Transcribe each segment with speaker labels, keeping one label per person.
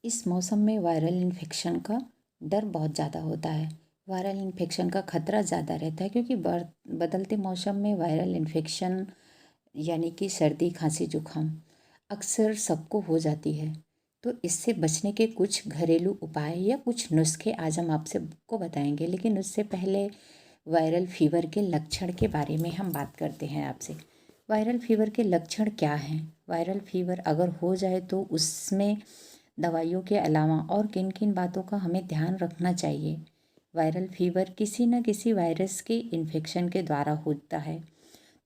Speaker 1: इस मौसम में वायरल इन्फेक्शन का डर बहुत ज़्यादा होता है। वायरल इन्फेक्शन का खतरा ज़्यादा रहता है क्योंकि बदलते मौसम में वायरल इन्फेक्शन यानी कि सर्दी खांसी जुकाम अक्सर सबको हो जाती है। तो इससे बचने के कुछ घरेलू उपाय या कुछ नुस्खे आज हम आपसे को बताएंगे, लेकिन उससे पहले वायरल फीवर के लक्षण के बारे में हम बात करते हैं आपसे। वायरल फीवर के लक्षण क्या हैं? वायरल फीवर अगर हो जाए तो उसमें दवाइयों के अलावा और किन किन बातों का हमें ध्यान रखना चाहिए? वायरल फीवर किसी न किसी वायरस के इन्फेक्शन के द्वारा होता है।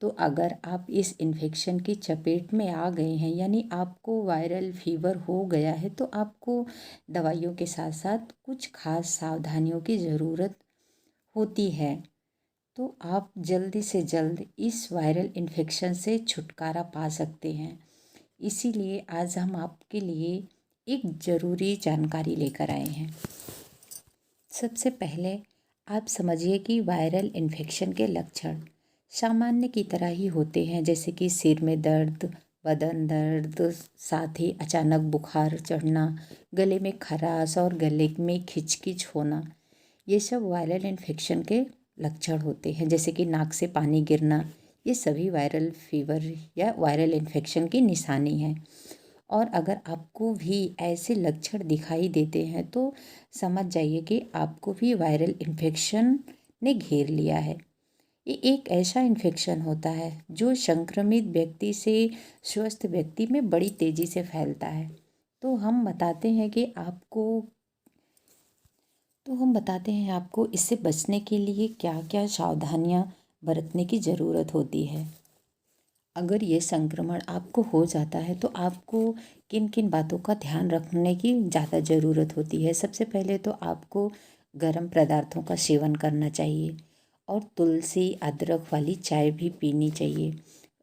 Speaker 1: तो अगर आप इस इन्फेक्शन की चपेट में आ गए हैं यानी आपको वायरल फीवर हो गया है, तो आपको दवाइयों के साथ साथ कुछ खास सावधानियों की ज़रूरत होती है। तो आप जल्दी से जल्द इस वायरल इन्फेक्शन से छुटकारा पा सकते हैं। इसीलिए आज हम आपके लिए एक ज़रूरी जानकारी लेकर आए हैं। सबसे पहले आप समझिए कि वायरल इन्फेक्शन के लक्षण सामान्य की तरह ही होते हैं, जैसे कि सिर में दर्द, बदन दर्द, साथ ही अचानक बुखार चढ़ना, गले में खराश और गले में खिचखिच होना। ये सब वायरल इन्फेक्शन के लक्षण होते हैं। जैसे कि नाक से पानी गिरना, ये सभी वायरल फीवर या वायरल इन्फेक्शन की निशानी है। और अगर आपको भी ऐसे लक्षण दिखाई देते हैं तो समझ जाइए कि आपको भी वायरल इन्फेक्शन ने घेर लिया है। ये एक ऐसा इन्फेक्शन होता है जो संक्रमित व्यक्ति से स्वस्थ व्यक्ति में बड़ी तेज़ी से फैलता है। तो हम बताते हैं कि आपको इससे बचने के लिए क्या क्या सावधानियां बरतने की ज़रूरत होती है। अगर ये संक्रमण आपको हो जाता है तो आपको किन किन बातों का ध्यान रखने की ज़्यादा ज़रूरत होती है। सबसे पहले तो आपको गर्म पदार्थों का सेवन करना चाहिए और तुलसी अदरक वाली चाय भी पीनी चाहिए।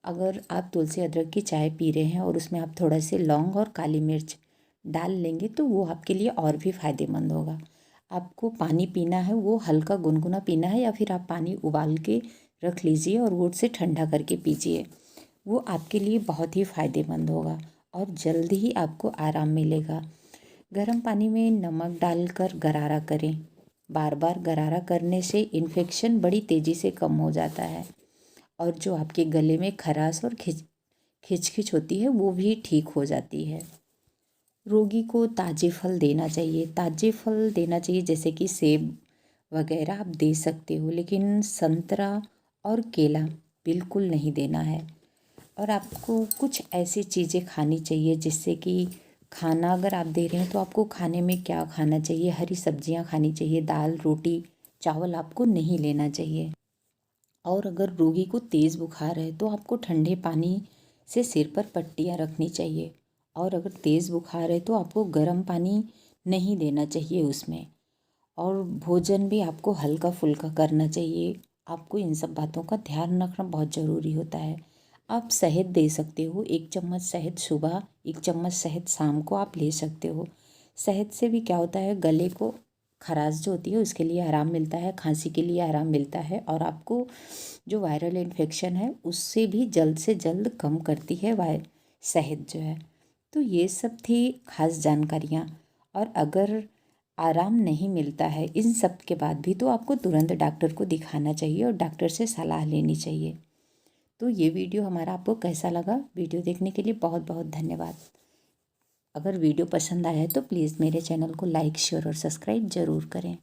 Speaker 1: अगर आप तुलसी अदरक की चाय पी रहे हैं और उसमें आप थोड़ा से लौंग और काली मिर्च डाल लेंगे तो वो आपके लिए और भी फ़ायदेमंद होगा। आपको पानी पीना है वो हल्का गुनगुना पीना है या फिर आप पानी उबाल के रख लीजिए और वो उसे ठंडा करके पीजिए। वो आपके लिए बहुत ही फ़ायदेमंद होगा और जल्द ही आपको आराम मिलेगा। गर्म पानी में नमक डालकर गरारा करें। बार बार गरारा करने से इन्फेक्शन बड़ी तेज़ी से कम हो जाता है और जो आपके गले में खराश और खिचखिच होती है वो भी ठीक हो जाती है। रोगी को ताज़े फल देना चाहिए, जैसे कि सेब वगैरह आप दे सकते हो, लेकिन संतरा और केला बिल्कुल नहीं देना है। और आपको कुछ ऐसी चीज़ें खानी चाहिए जिससे कि खाना अगर आप दे रहे हैं तो आपको खाने में क्या खाना चाहिए, हरी सब्जियां खानी चाहिए, दाल रोटी चावल आपको नहीं लेना चाहिए। और अगर रोगी को तेज़ बुखार है तो आपको ठंडे पानी से सिर पर पट्टियाँ रखनी चाहिए। और अगर तेज़ बुखार है तो आपको गर्म पानी नहीं देना चाहिए उसमें। और भोजन भी आपको हल्का फुल्का करना चाहिए। आपको इन सब बातों का ध्यान रखना बहुत ज़रूरी होता है। आप शहद दे सकते हो, 1 चम्मच शहद सुबह, 1 चम्मच शहद शाम को आप ले सकते हो। शहद से भी क्या होता है, गले को खराश जो होती है उसके लिए आराम मिलता है, खांसी के लिए आराम मिलता है और आपको जो वायरल इन्फेक्शन है उससे भी जल्द से जल्द कम करती है शहद जो है। तो ये सब थी खास जानकारियाँ। और अगर आराम नहीं मिलता है इन सब के बाद भी तो आपको तुरंत डॉक्टर को दिखाना चाहिए और डॉक्टर से सलाह लेनी चाहिए। तो ये वीडियो हमारा आपको कैसा लगा? वीडियो देखने के लिए बहुत बहुत धन्यवाद। अगर वीडियो पसंद आया है तो प्लीज़ मेरे चैनल को लाइक शेयर और सब्सक्राइब ज़रूर करें।